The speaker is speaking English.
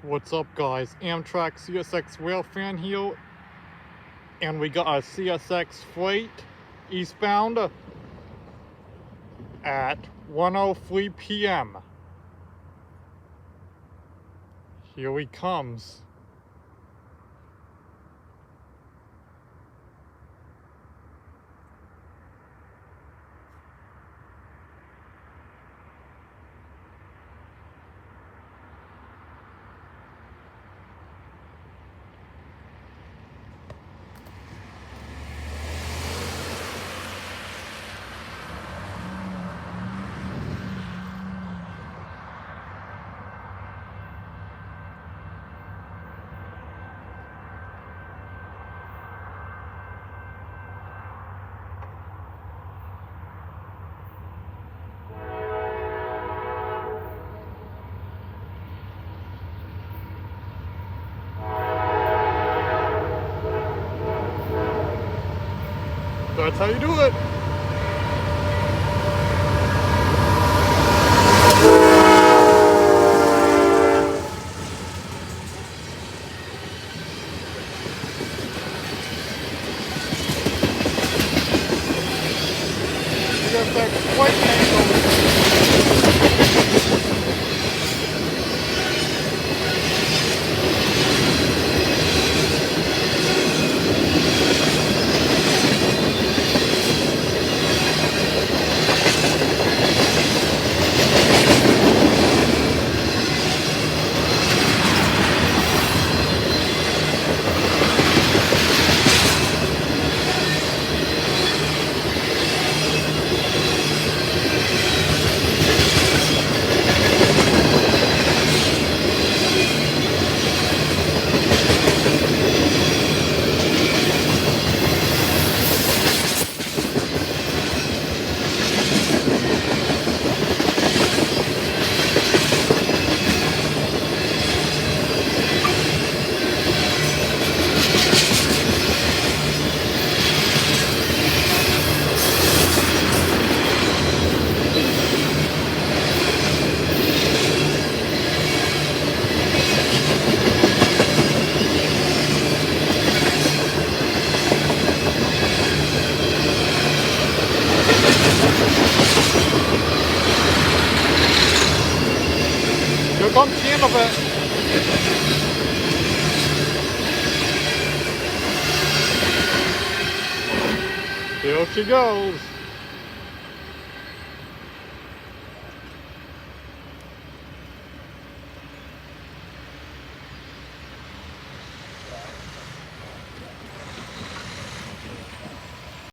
What's up, guys? Amtrak CSX Railfan here, and we got a CSX freight eastbound at 1:03 p.m. Here he comes. That's how you do it. CSX freight angle. Here comes the end of it. Here she goes.